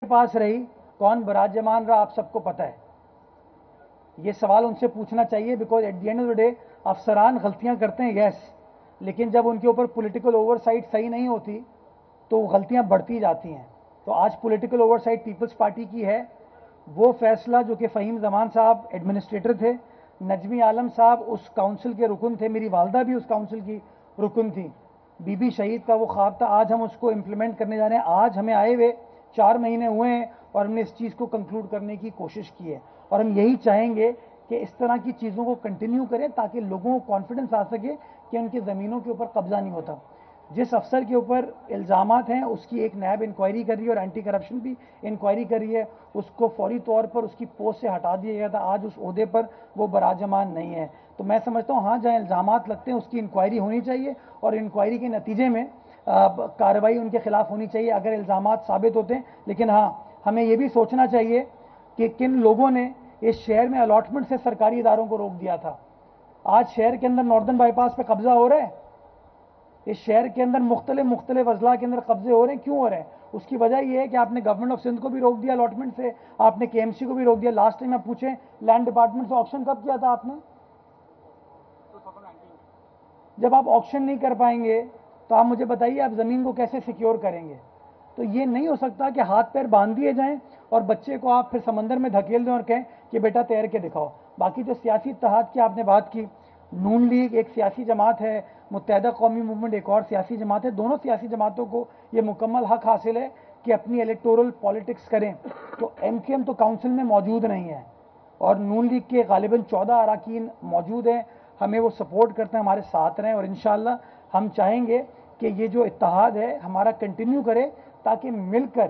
पास रही, कौन बराजमान रहा, आप सबको पता है। ये सवाल उनसे पूछना चाहिए, because at the end of the day अफसरान गलतियां करते हैं, यस, लेकिन जब उनके ऊपर पॉलिटिकल ओवरसाइट सही नहीं होती तो गलतियां बढ़ती जाती हैं। तो आज पॉलिटिकल ओवरसाइट पीपल्स पार्टी की है। वो फैसला जो कि फ़हीम ज़मान साहब एडमिनिस्ट्रेटर थे, नजमी आलम साहब उस काउंसिल के रुकन थे, मेरी वालदा भी उस काउंसिल की रुकन थी, बीबी शहीद का वो ख्वाब था, आज हम उसको इम्प्लीमेंट करने जा रहे हैं। आज हमें आए हुए 4 महीने हुए हैं और हमने इस चीज़ को कंक्लूड करने की कोशिश की है, और हम यही चाहेंगे कि इस तरह की चीज़ों को कंटिन्यू करें ताकि लोगों को कॉन्फिडेंस आ सके कि उनकी ज़मीनों के ऊपर कब्जा नहीं होता। जिस अफसर के ऊपर इल्ज़ामात हैं उसकी एक नैब इंक्वायरी कर रही है और एंटी करप्शन भी इंक्वायरी कर रही है, उसको फौरी तौर पर उसकी पोस्ट से हटा दिया गया था, आज उस ओहदे पर वो बराजमान नहीं है। तो मैं समझता हूँ हाँ, जहाँ इल्ज़ामात लगते हैं उसकी इंक्वायरी होनी चाहिए और इंक्वायरी के नतीजे में कार्रवाई उनके खिलाफ होनी चाहिए अगर इल्ज़ामात साबित होते हैं। लेकिन हाँ, हमें ये भी सोचना चाहिए कि किन लोगों ने इस शहर में अलॉटमेंट से सरकारी इदारों को रोक दिया था। आज शहर के अंदर नॉर्दर्न बाईपास पे कब्जा हो रहा है, इस शहर के अंदर मुख्तलिफ अजला के अंदर कब्जे हो रहे हैं। क्यों हो रहे हैं? उसकी वजह यह है कि आपने गवर्नमेंट ऑफ सिंध को भी रोक दिया अलॉटमेंट से, आपने केएमसी को भी रोक दिया। लास्ट टाइम आप पूछें लैंड डिपार्टमेंट से ऑक्शन कब किया था आपने? जब आप ऑक्शन नहीं कर पाएंगे तो आप मुझे बताइए आप ज़मीन को कैसे सिक्योर करेंगे? तो ये नहीं हो सकता कि हाथ पैर बांध दिए जाएं और बच्चे को आप फिर समंदर में धकेल दें और कहें कि बेटा तैर के दिखाओ। बाकी जो सियासी इत्तेहाद की आपने बात की, नून लीग एक सियासी जमात है, मुत्तहदा कौमी मूवमेंट एक और सियासी जमात है, दोनों सियासी जमातों को ये मुकम्मल हक हासिल है कि अपनी इलेक्टोरल पॉलिटिक्स करें। तो एमकेएम तो काउंसिल में मौजूद नहीं है और नून लीग के गालिबन 14 अरकान मौजूद हैं, हमें वो सपोर्ट करते हैं, हमारे साथ रहें, और इंशाअल्लाह हम चाहेंगे कि ये जो इत्तेहाद है हमारा कंटिन्यू करे ताकि मिलकर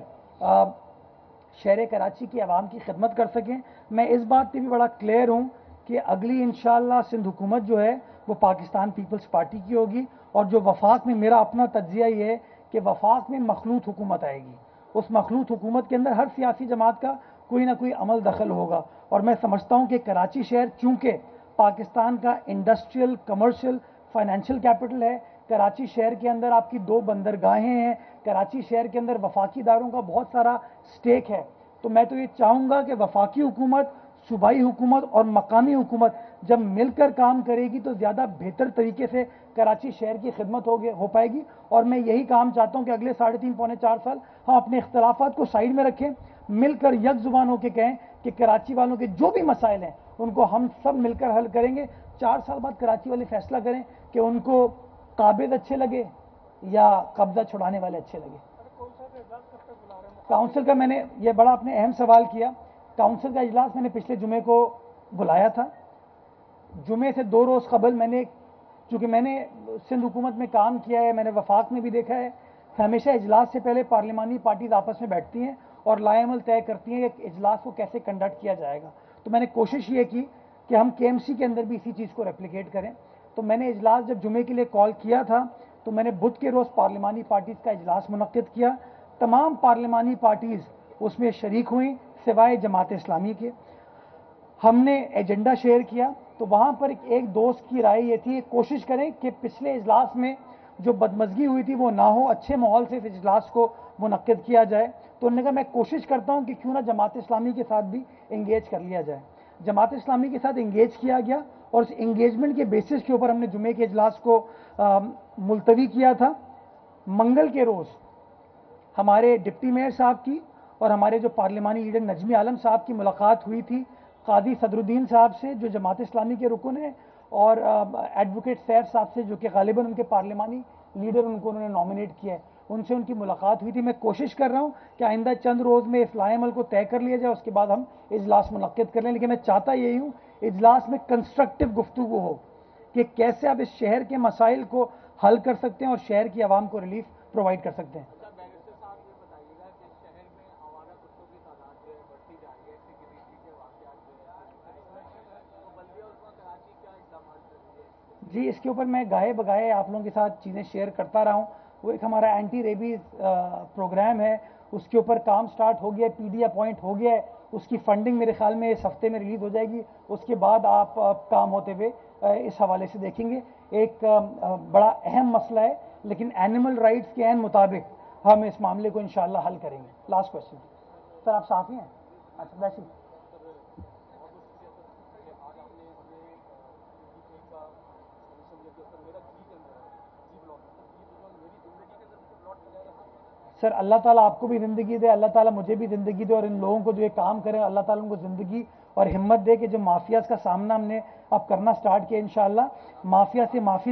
शहर कराची की आवाम की खिदमत कर सकें। मैं इस बात पे भी बड़ा क्लियर हूँ कि अगली इंशाअल्लाह सिंध हुकूमत जो है वो पाकिस्तान पीपल्स पार्टी की होगी, और जो वफाक में, मेरा अपना तज्जिया ये है कि वफाक में मखलूत हुकूमत आएगी। उस मखलूत हुकूमत के अंदर हर सियासी जमात का कोई ना कोई अमल दखल होगा, और मैं समझता हूँ कि कराची शहर चूँकि पाकिस्तान का इंडस्ट्रियल, कमर्शियल, फाइनेंशियल कैपिटल है, कराची शहर के अंदर आपकी 2 बंदरगाहें हैं, कराची शहर के अंदर वफाकी इदारों का बहुत सारा स्टेक है। तो मैं तो ये चाहूँगा कि वफाकी हुकूमत, सूबाई हुकूमत और मकामी हुकूमत जब मिलकर काम करेगी तो ज़्यादा बेहतर तरीके से कराची शहर की खिदमत हो पाएगी। और मैं यही काम चाहता हूँ कि अगले 3.5 पौने 4 साल हम अपने इख्तलाफात को साइड में रखें, मिलकर यक जुबान होकर कहें कि कराची वालों के जो भी मसाइल हैं उनको हम सब मिलकर हल करेंगे। 4 साल बाद कराची वाले फैसला करें कि उनको काबिज अच्छे लगे या कब्जा छुड़ाने वाले अच्छे लगे। काउंसिल का, मैंने ये बड़ा आपने अहम सवाल किया, काउंसिल का इजलास मैंने पिछले जुमे को बुलाया था। जुमे से 2 रोज़ कबल मैंने, चूँकि मैंने सिंध हुकूमत में काम किया है, मैंने वफाक में भी देखा है, हमेशा इजलास से पहले पार्लिमानी पार्टीज आपस में बैठती हैं और लाएमल तय करती हैं कि इजलास को कैसे कंडक्ट किया जाएगा। तो मैंने कोशिश ये की कि हम केएमसी के अंदर भी इसी चीज़ को रेप्लिकेट करें। तो मैंने इजलास जब जुमे के लिए कॉल किया था तो मैंने बुध के रोज़ पार्लिमानी पार्टीज़ का इजलास मुनक्किद किया। तमाम पार्लिमानी पार्टीज़ उसमें शरीक हुई सिवाय जमात इस्लामी के। हमने एजेंडा शेयर किया, तो वहाँ पर एक दोस्त की राय ये थी, कोशिश करें कि पिछले इजलास में जो बदमज़गी हुई थी वो ना हो, अच्छे माहौल से इस इजलास को मुनक्किद किया जाए। तो उन्होंने कहा मैं कोशिश करता हूँ कि क्यों ना जमात इस्लामी के साथ भी इंगेज कर लिया जाए। जमात इस्लामी के साथ इंगेज किया गया और उस इंगेजमेंट के बेसिस के ऊपर हमने जुमे के इजलास को मुलतवी किया था। मंगल के रोज़ हमारे डिप्टी मेयर साहब की और हमारे जो पार्लिमानी लीडर नजमी आलम साहब की मुलाकात हुई थी कादी सदरुद्दीन साहब से जो जमात इस्लामी के रुकन है, और एडवोकेट सैफ साहब से जो कि गालिबन उनके पार्लिमानी लीडर, उनको उन्होंने नॉमिनेट किया है, उनसे उनकी मुलाकात हुई थी। मैं कोशिश कर रहा हूँ कि आइंदा चंद रोज़ में इस लाएमल को तय कर लिया जाए, उसके बाद हम इजलास मुनक्किद कर लें। लेकिन मैं चाहता यही हूँ इजलास में कंस्ट्रक्टिव गुफ्तगू हो कि कैसे आप इस शहर के मसाइल को हल कर सकते हैं और शहर की आवाम को रिलीफ प्रोवाइड कर सकते हैं। जी, इसके ऊपर मैं गाहे बगाहे आप लोगों के साथ चीज़ें शेयर करता रहा हूँ। वो एक हमारा एंटी रेबीज़ प्रोग्राम है, उसके ऊपर काम स्टार्ट हो गया है, पीडी अपॉइंट हो गया है, उसकी फंडिंग मेरे ख्याल में इस हफ्ते में रिलीज़ हो जाएगी। उसके बाद आप काम होते हुए इस हवाले से देखेंगे। एक बड़ा अहम मसला है, लेकिन एनिमल राइट्स के ऐन मुताबिक हम इस मामले को इंशाअल्लाह हल करेंगे। Last question. سر آپ صحافی ہیں؟ اچھا ویسے ہی سر اللہ تعالیٰ آپ کو بھی زندگی دے، اللہ تعالیٰ مجھے بھی زندگی دے، اور ان لوگوں کو جو یہ کام کریں اللہ تعالیٰ ان کو زندگی اور ہمت دے کہ جو مافیاز کا سامنا ہم نے اب کرنا سٹارٹ کیا انشاءاللہ مافیا سے معافی